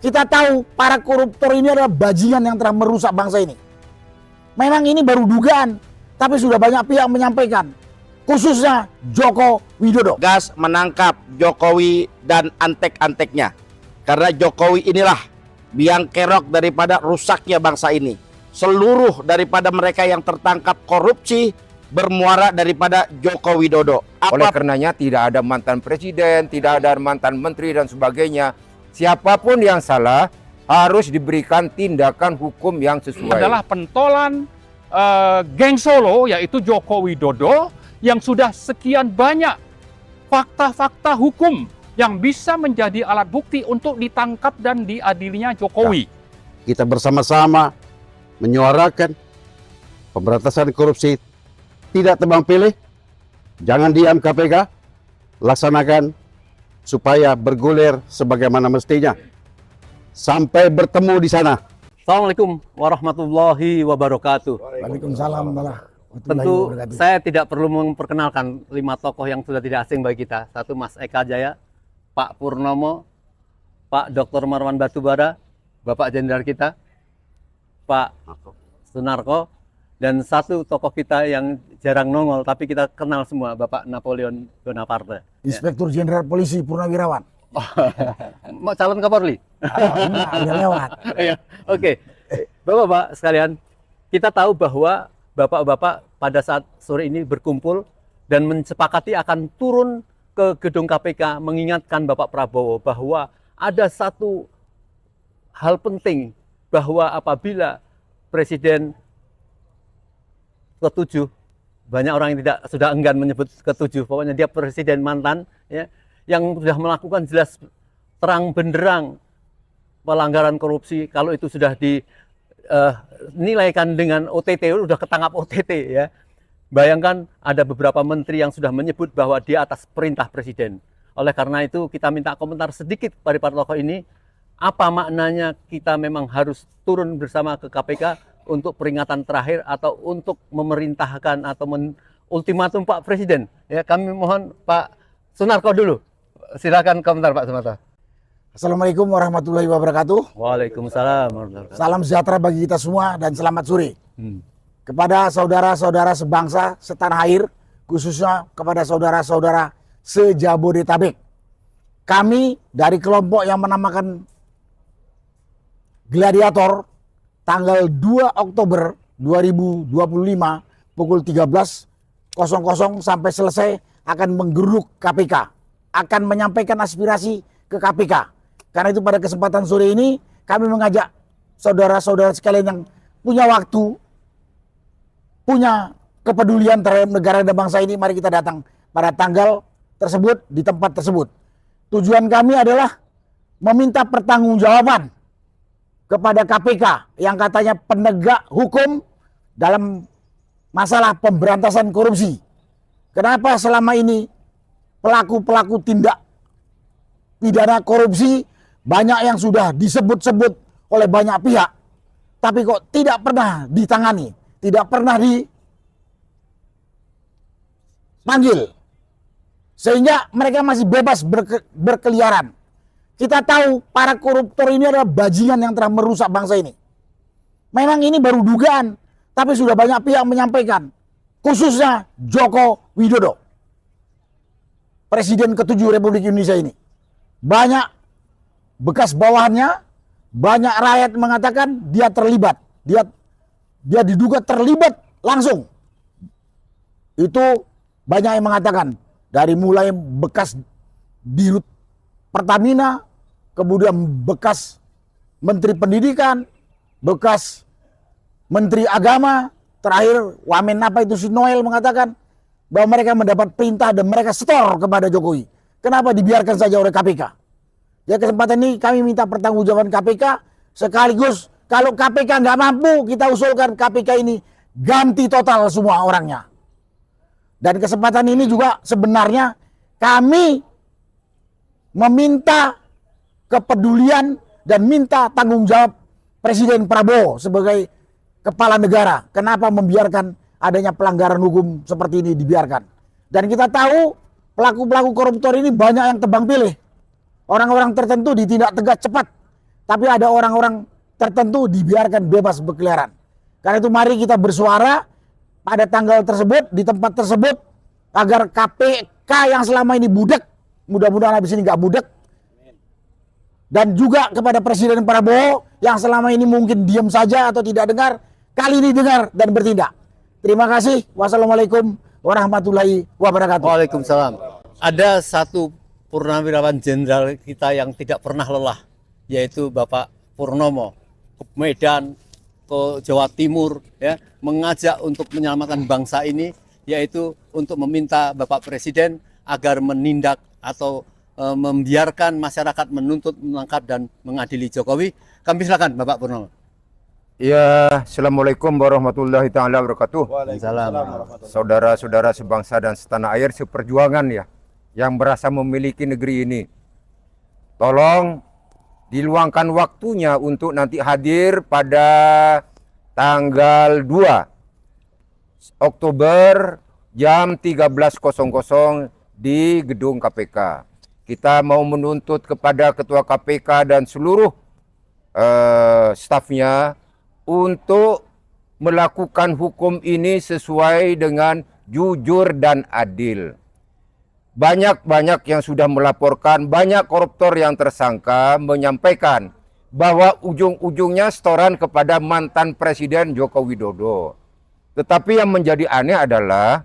Kita tahu para koruptor ini adalah bajingan yang telah merusak bangsa ini. Memang ini baru dugaan, tapi sudah banyak pihak menyampaikan, khususnya Joko Widodo. Gas menangkap Jokowi dan antek-anteknya. Karena Jokowi inilah biang kerok daripada rusaknya bangsa ini. Seluruh daripada mereka yang tertangkap korupsi bermuara daripada Joko Widodo. Oleh karenanya tidak ada mantan presiden, tidak ada mantan menteri dan sebagainya. Siapapun yang salah harus diberikan tindakan hukum yang sesuai. Adalah pentolan geng Solo, yaitu Joko Widodo, yang sudah sekian banyak fakta-fakta hukum yang bisa menjadi alat bukti untuk ditangkap dan diadilinya Jokowi. Kita bersama-sama menyuarakan pemberantasan korupsi, tidak tebang pilih, jangan diam KPK, laksanakan supaya bergulir sebagaimana mestinya. Sampai bertemu di sana. Assalamualaikum warahmatullahi wabarakatuh. Waalaikumsalam warahmatullahi Tentu wabarakatuh. saya tidak perlu memperkenalkan 5 tokoh yang sudah tidak asing bagi kita. Satu, Mas Eka Jaya, Pak Purnomo, Pak Dr. Marwan Batubara, Bapak Jenderal kita, Pak Sunarko, dan satu tokoh kita yang jarang nongol tapi kita kenal semua, Bapak Napoleon Bonaparte. Inspektur Jenderal Polisi Purnawirawan. Mau calon Kapolri? Udah lewat. Oke, Bapak-bapak sekalian, kita tahu bahwa Bapak-bapak pada saat sore ini berkumpul dan mensepakati akan turun ke gedung KPK mengingatkan Bapak Prabowo bahwa ada satu hal penting, bahwa apabila Presiden ke-7, banyak orang yang sudah enggan menyebut ke-7, pokoknya dia presiden mantan, ya, yang sudah melakukan jelas terang benderang pelanggaran korupsi. Kalau itu sudah dinilaikan dengan OTT, sudah ketangkap OTT, ya. Bayangkan ada beberapa menteri yang sudah menyebut bahwa dia atas perintah presiden. Oleh karena itu kita minta komentar sedikit dari para tokoh ini. Apa maknanya kita memang harus turun bersama ke KPK untuk peringatan terakhir atau untuk memerintahkan atau ultimatum Pak Presiden? Ya, kami mohon Pak Sunarko dulu. Silakan komentar Pak Sunarko. Assalamualaikum warahmatullahi wabarakatuh. Waalaikumsalam warahmatullahi wabarakatuh. Salam sejahtera bagi kita semua dan selamat sore. Kepada saudara-saudara sebangsa, setanah air, khususnya kepada saudara-saudara se-Jabodetabek. Kami dari kelompok yang menamakan Gladiator, tanggal 2 Oktober 2025 pukul 13.00 sampai selesai akan menggeruk KPK. Akan menyampaikan aspirasi ke KPK. Karena itu pada kesempatan sore ini kami mengajak saudara-saudara sekalian yang punya waktu, punya kepedulian terhadap negara dan bangsa ini, mari kita datang pada tanggal tersebut di tempat tersebut. Tujuan kami adalah meminta pertanggungjawaban kepada KPK yang katanya penegak hukum dalam masalah pemberantasan korupsi. Kenapa selama ini pelaku-pelaku tindak pidana korupsi banyak yang sudah disebut-sebut oleh banyak pihak, tapi kok tidak pernah ditangani, tidak pernah dipanggil, sehingga mereka masih bebas berkeliaran. Kita tahu para koruptor ini adalah bajingan yang telah merusak bangsa ini. Memang ini baru dugaan, tapi sudah banyak pihak menyampaikan, khususnya Joko Widodo, Presiden ke-7 Republik Indonesia ini. Banyak bekas bawahannya, banyak rakyat mengatakan dia terlibat, dia diduga terlibat langsung. Itu banyak yang mengatakan, dari mulai bekas Dirut Pertamina, kemudian bekas Menteri Pendidikan, bekas Menteri Agama, terakhir Wamen apa itu si Noel mengatakan bahwa mereka mendapat perintah dan mereka setor kepada Jokowi. Kenapa dibiarkan saja oleh KPK? Ya, kesempatan ini kami minta pertanggungjawaban KPK, sekaligus kalau KPK nggak mampu, kita usulkan KPK ini ganti total semua orangnya. Dan kesempatan ini juga sebenarnya kami meminta kepedulian dan minta tanggung jawab Presiden Prabowo sebagai kepala negara. Kenapa membiarkan adanya pelanggaran hukum seperti ini dibiarkan? Dan kita tahu pelaku-pelaku koruptor ini banyak yang tebang pilih. Orang-orang tertentu ditindak tegas cepat. tapi ada orang-orang tertentu dibiarkan bebas berkeliaran. Karena itu mari kita bersuara pada tanggal tersebut, di tempat tersebut, agar KPK yang selama ini budak, mudah-mudahan habis ini nggak budak. Dan juga kepada Presiden Prabowo yang selama ini mungkin diam saja atau tidak dengar, kali ini dengar dan bertindak. Terima kasih. Wassalamualaikum warahmatullahi wabarakatuh. Waalaikumsalam. Ada satu purnawirawan jenderal kita yang tidak pernah lelah, yaitu Bapak Purnomo, ke Medan, ke Jawa Timur, ya, mengajak untuk menyelamatkan bangsa ini, yaitu untuk meminta Bapak Presiden agar menindak atau membiarkan masyarakat menuntut, menangkap dan mengadili Jokowi. Kami silakan Bapak Purnomo. Ya, Assalamualaikum warahmatullahi taala wabarakatuh. Waalaikumsalam. Saudara-saudara sebangsa dan setanah air seperjuangan ya, yang berasa memiliki negeri ini. Tolong diluangkan waktunya untuk nanti hadir pada tanggal 2 Oktober jam 13.00 di gedung KPK. Kita mau menuntut kepada Ketua KPK dan seluruh stafnya untuk melakukan hukum ini sesuai dengan jujur dan adil. Banyak yang sudah melaporkan, banyak koruptor yang tersangka menyampaikan bahwa ujung-ujungnya setoran kepada mantan Presiden Joko Widodo. Tetapi yang menjadi aneh adalah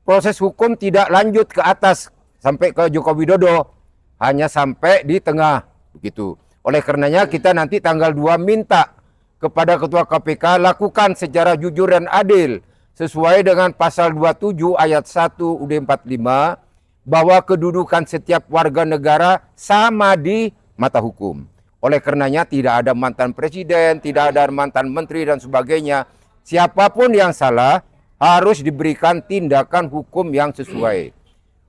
proses hukum tidak lanjut ke atas sampai ke Joko Widodo, hanya sampai di tengah begitu. Oleh karenanya kita nanti tanggal 2 minta kepada Ketua KPK lakukan secara jujur dan adil sesuai dengan pasal 27 ayat 1 UUD 45 bahwa kedudukan setiap warga negara sama di mata hukum. Oleh karenanya tidak ada mantan presiden, tidak ada mantan menteri dan sebagainya. Siapapun yang salah harus diberikan tindakan hukum yang sesuai.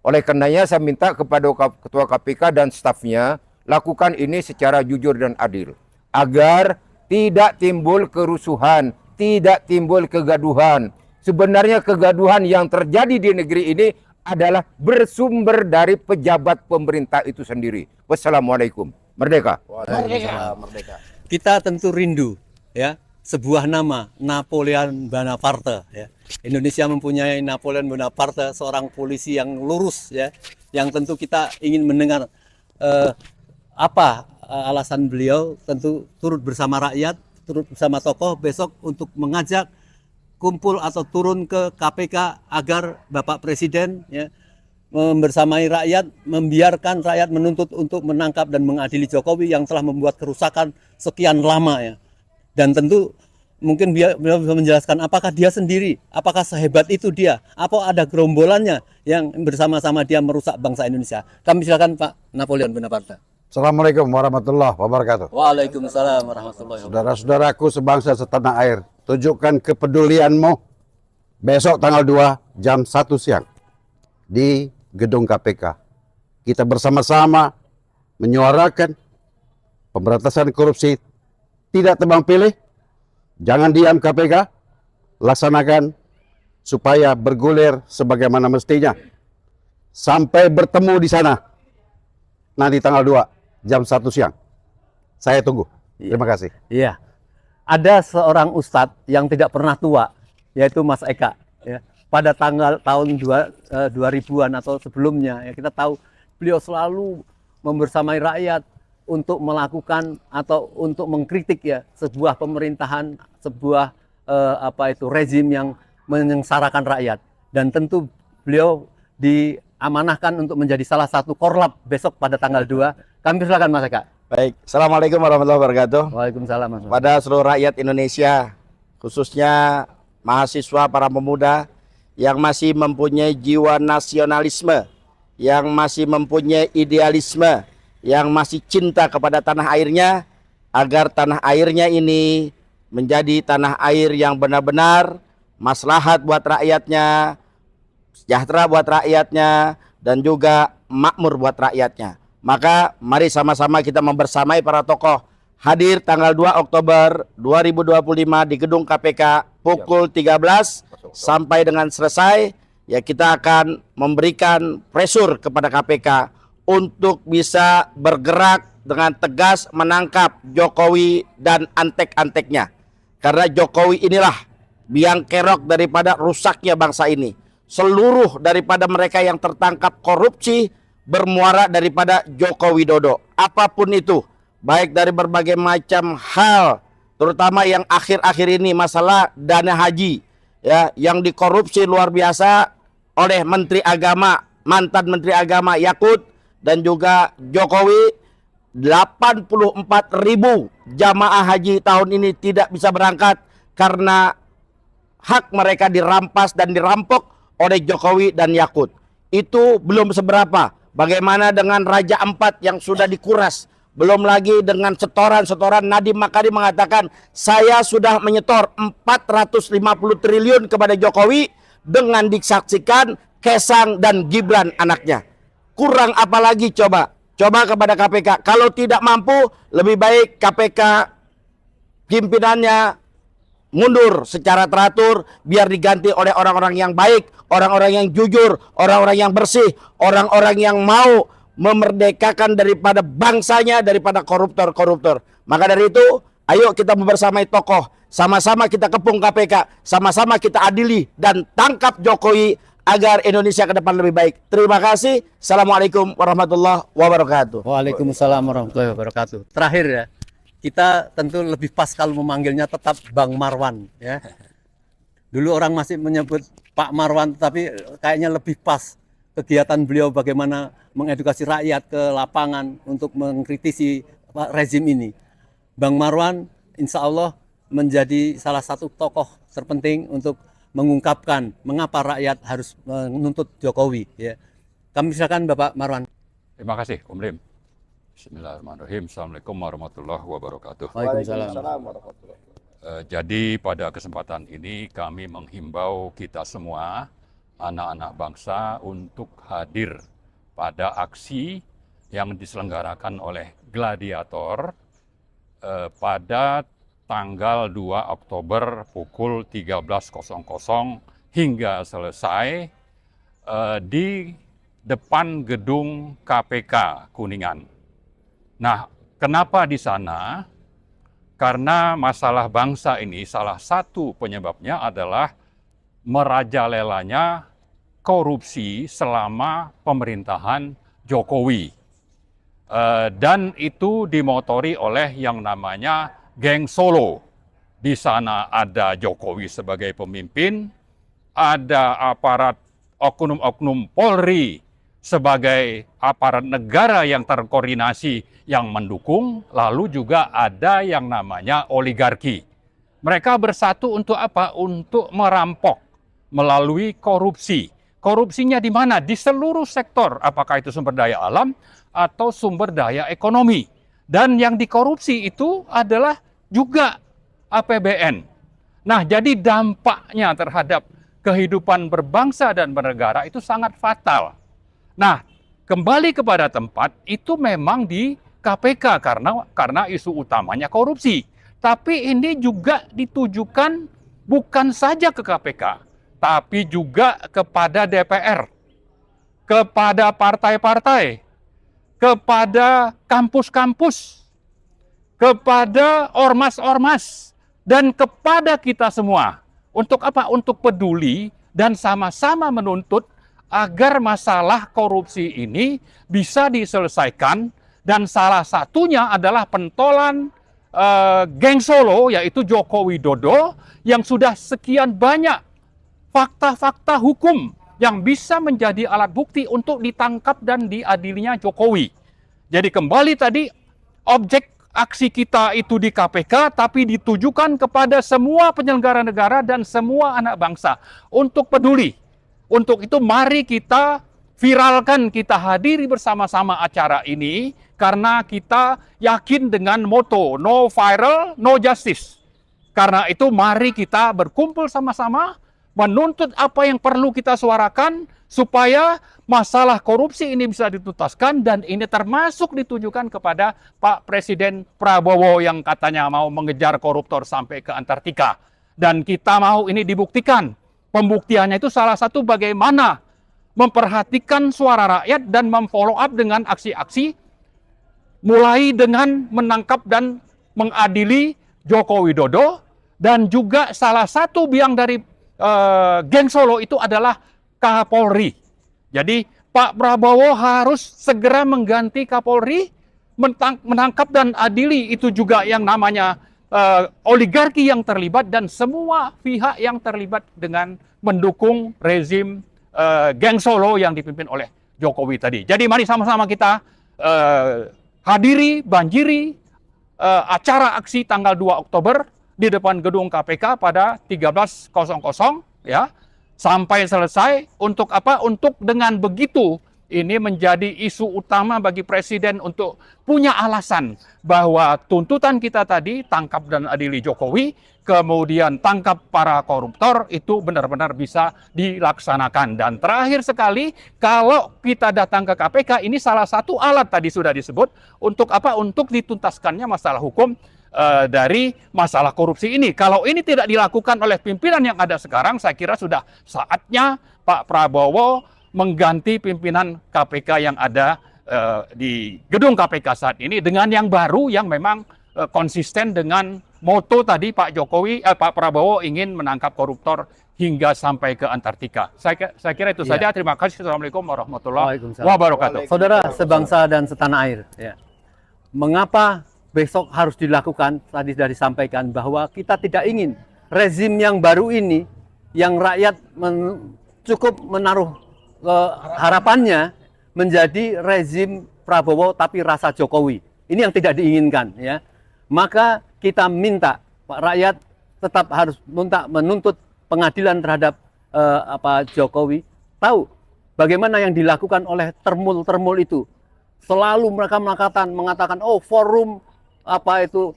Oleh karenanya saya minta kepada Ketua KPK dan stafnya lakukan ini secara jujur dan adil agar tidak timbul kerusuhan, tidak timbul kegaduhan. Sebenarnya kegaduhan yang terjadi di negeri ini adalah bersumber dari pejabat pemerintah itu sendiri. Wassalamualaikum. Merdeka. Merdeka. Kita tentu rindu, ya, sebuah nama, Napoleon Bonaparte, ya. Indonesia mempunyai Napoleon Bonaparte, seorang polisi yang lurus, ya, yang tentu kita ingin mendengar apa alasan beliau. Tentu turut bersama rakyat, turut bersama tokoh besok untuk mengajak kumpul atau turun ke KPK agar Bapak Presiden, ya, membersamai rakyat, membiarkan rakyat menuntut untuk menangkap dan mengadili Jokowi yang telah membuat kerusakan sekian lama, ya. Dan tentu mungkin beliau bisa menjelaskan apakah dia sendiri, apakah sehebat itu dia, apa ada gerombolannya yang bersama-sama dia merusak bangsa Indonesia. Kami silakan Pak Napoleon Bonaparte. Assalamualaikum warahmatullahi wabarakatuh. Waalaikumsalam warahmatullahi wabarakatuh. Saudara-saudaraku sebangsa setanah air, tunjukkan kepedulianmu besok tanggal 2 jam 1 siang di gedung KPK. Kita bersama-sama menyuarakan pemberantasan korupsi tidak tebang pilih. Jangan diam KPK, laksanakan supaya bergulir sebagaimana mestinya. Sampai bertemu di sana nanti tanggal 2 jam 1 siang. Saya tunggu. Terima kasih. Iya. Ada seorang ustadz yang tidak pernah tua, yaitu Mas Eka, ya. Pada tahun 2000-an atau sebelumnya, ya, kita tahu beliau selalu membersamai rakyat untuk melakukan atau untuk mengkritik, ya, sebuah pemerintahan, sebuah rezim yang menyengsarakan rakyat. Dan tentu beliau diamanahkan untuk menjadi salah satu korlap besok pada tanggal 2. Kami silakan Mas Eka. Baik, Assalamualaikum warahmatullahi wabarakatuh. Waalaikumsalam Mas. Pada seluruh rakyat Indonesia, khususnya mahasiswa, para pemuda yang masih mempunyai jiwa nasionalisme, yang masih mempunyai idealisme, yang masih cinta kepada tanah airnya, agar tanah airnya ini menjadi tanah air yang benar-benar maslahat buat rakyatnya, sejahtera buat rakyatnya, dan juga makmur buat rakyatnya. Maka mari sama-sama kita membersamai para tokoh hadir tanggal 2 Oktober 2025 di gedung KPK pukul 13 sampai dengan selesai. Ya, kita akan memberikan pressure kepada KPK untuk bisa bergerak dengan tegas menangkap Jokowi dan antek-anteknya. Karena Jokowi inilah biang kerok daripada rusaknya bangsa ini. Seluruh daripada mereka yang tertangkap korupsi bermuara daripada Joko Widodo. Apapun itu, baik dari berbagai macam hal, terutama yang akhir-akhir ini masalah dana haji, ya, yang dikorupsi luar biasa oleh Menteri Agama, mantan Menteri Agama Yakut, dan juga Jokowi. 84.000 jamaah haji tahun ini tidak bisa berangkat karena hak mereka dirampas dan dirampok oleh Jokowi dan Yakut. Itu belum seberapa. Bagaimana dengan Raja Ampat yang sudah dikuras? Belum lagi dengan setoran-setoran. Nadiem Makarim mengatakan, saya sudah menyetor 450 triliun kepada Jokowi dengan disaksikan Kaesang dan Gibran anaknya. Kurang apa lagi coba? Coba kepada KPK. Kalau tidak mampu, lebih baik KPK pimpinannya mundur secara teratur, biar diganti oleh orang-orang yang baik, orang-orang yang jujur, orang-orang yang bersih, orang-orang yang mau memerdekakan daripada bangsanya, daripada koruptor-koruptor. Maka dari itu, ayo kita membersamai tokoh, sama-sama kita kepung KPK, sama-sama kita adili dan tangkap Jokowi agar Indonesia ke depan lebih baik. Terima kasih. Assalamualaikum warahmatullahi wabarakatuh. Waalaikumsalam warahmatullahi wabarakatuh. Terakhir ya, kita tentu lebih pas kalau memanggilnya tetap Bang Marwan ya. Dulu orang masih menyebut Pak Marwan, tapi kayaknya lebih pas kegiatan beliau bagaimana mengedukasi rakyat ke lapangan untuk mengkritisi rezim ini. Bang Marwan insya Allah menjadi salah satu tokoh terpenting untuk mengungkapkan mengapa rakyat harus menuntut Jokowi ya. Kami silakan Bapak Marwan. Terima kasih, Om Lim. Bismillahirrahmanirrahim. Assalamualaikum warahmatullahi wabarakatuh. Waalaikumsalam. Jadi pada kesempatan ini kami menghimbau kita semua, anak-anak bangsa, untuk hadir pada aksi yang diselenggarakan oleh Gladiator pada tanggal 2 Oktober pukul 13.00 hingga selesai di depan gedung KPK Kuningan. Nah, kenapa di sana? Karena masalah bangsa ini salah satu penyebabnya adalah merajalelanya korupsi selama pemerintahan Jokowi. Dan itu dimotori oleh yang namanya Geng Solo. Di sana ada Jokowi sebagai pemimpin, ada aparat oknum-oknum Polri sebagai aparat negara yang terkoordinasi yang mendukung, lalu juga ada yang namanya oligarki. Mereka bersatu untuk apa? Untuk merampok melalui korupsi. Korupsinya di mana? Di seluruh sektor, apakah itu sumber daya alam atau sumber daya ekonomi. Dan yang dikorupsi itu adalah juga APBN. Nah, jadi dampaknya terhadap kehidupan berbangsa dan bernegara itu sangat fatal. Nah, kembali kepada tempat, itu memang di KPK karena isu utamanya korupsi. Tapi ini juga ditujukan bukan saja ke KPK, tapi juga kepada DPR, kepada partai-partai, kepada kampus-kampus, kepada ormas-ormas, dan kepada kita semua. Untuk apa? Untuk peduli dan sama-sama menuntut agar masalah korupsi ini bisa diselesaikan, dan salah satunya adalah pentolan Geng Solo, yaitu Joko Widodo, yang sudah sekian banyak fakta-fakta hukum yang bisa menjadi alat bukti untuk ditangkap dan diadilinya Jokowi. Jadi kembali tadi, objek aksi kita itu di KPK, tapi ditujukan kepada semua penyelenggara negara dan semua anak bangsa untuk peduli. Untuk itu mari kita viralkan, kita hadiri bersama-sama acara ini, karena kita yakin dengan moto no viral, no justice. Karena itu mari kita berkumpul sama-sama menuntut apa yang perlu kita suarakan supaya masalah korupsi ini bisa dituntaskan, dan ini termasuk ditujukan kepada Pak Presiden Prabowo yang katanya mau mengejar koruptor sampai ke Antartika. Dan kita mau ini dibuktikan. Pembuktiannya itu salah satu bagaimana memperhatikan suara rakyat dan memfollow up dengan aksi-aksi mulai dengan menangkap dan mengadili Joko Widodo, dan juga salah satu biang dari geng Solo itu adalah Kapolri. Jadi Pak Prabowo harus segera mengganti Kapolri, menangkap dan adili itu juga yang namanya oligarki yang terlibat dan semua pihak yang terlibat dengan mendukung rezim geng Solo yang dipimpin oleh Jokowi tadi. Jadi mari sama-sama kita hadiri, banjiri acara aksi tanggal 2 Oktober di depan gedung KPK pada 13.00 ya, sampai selesai. Untuk apa? Untuk dengan begitu ini menjadi isu utama bagi Presiden untuk punya alasan bahwa tuntutan kita tadi, tangkap dan adili Jokowi, kemudian tangkap para koruptor, itu benar-benar bisa dilaksanakan. Dan terakhir sekali, kalau kita datang ke KPK, ini salah satu alat tadi sudah disebut, untuk apa? Untuk dituntaskannya masalah hukum dari masalah korupsi ini. Kalau ini tidak dilakukan oleh pimpinan yang ada sekarang, saya kira sudah saatnya Pak Prabowo mengganti pimpinan KPK yang ada di gedung KPK saat ini dengan yang baru yang memang konsisten dengan moto tadi Pak Prabowo ingin menangkap koruptor hingga sampai ke Antartika. Saya kira itu saja. Terima kasih. Assalamualaikum warahmatullahi wabarakatuh. Saudara sebangsa dan setanah air, ya. Mengapa besok harus dilakukan? Tadi sudah disampaikan bahwa kita tidak ingin rezim yang baru ini, yang rakyat cukup menaruh harapannya menjadi rezim Prabowo tapi rasa Jokowi. Ini yang tidak diinginkan, ya. Maka kita minta Pak rakyat tetap harus menuntut pengadilan terhadap Jokowi. Tahu bagaimana yang dilakukan oleh termul itu. Selalu mereka mengatakan oh forum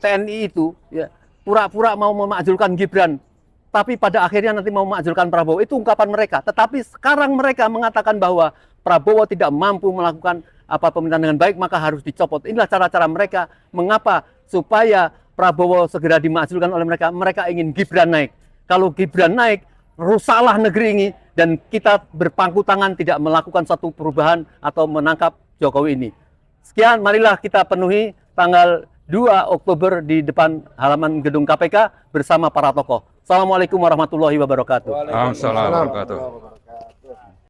TNI itu ya pura-pura mau memakzulkan Gibran, tapi pada akhirnya nanti mau memakzulkan Prabowo. Itu ungkapan mereka. Tetapi sekarang mereka mengatakan bahwa Prabowo tidak mampu melakukan pemerintahan dengan baik, maka harus dicopot. Inilah cara-cara mereka. Mengapa? Supaya Prabowo segera dimakzulkan oleh mereka. Mereka ingin Gibran naik. Kalau Gibran naik, rusaklah negeri ini, dan kita berpangku tangan tidak melakukan satu perubahan atau menangkap Jokowi ini. Sekian, marilah kita penuhi tanggal 2 Oktober di depan halaman gedung KPK bersama para tokoh. Assalamualaikum warahmatullahi wabarakatuh. Waalaikumsalam warahmatullahi wabarakatuh.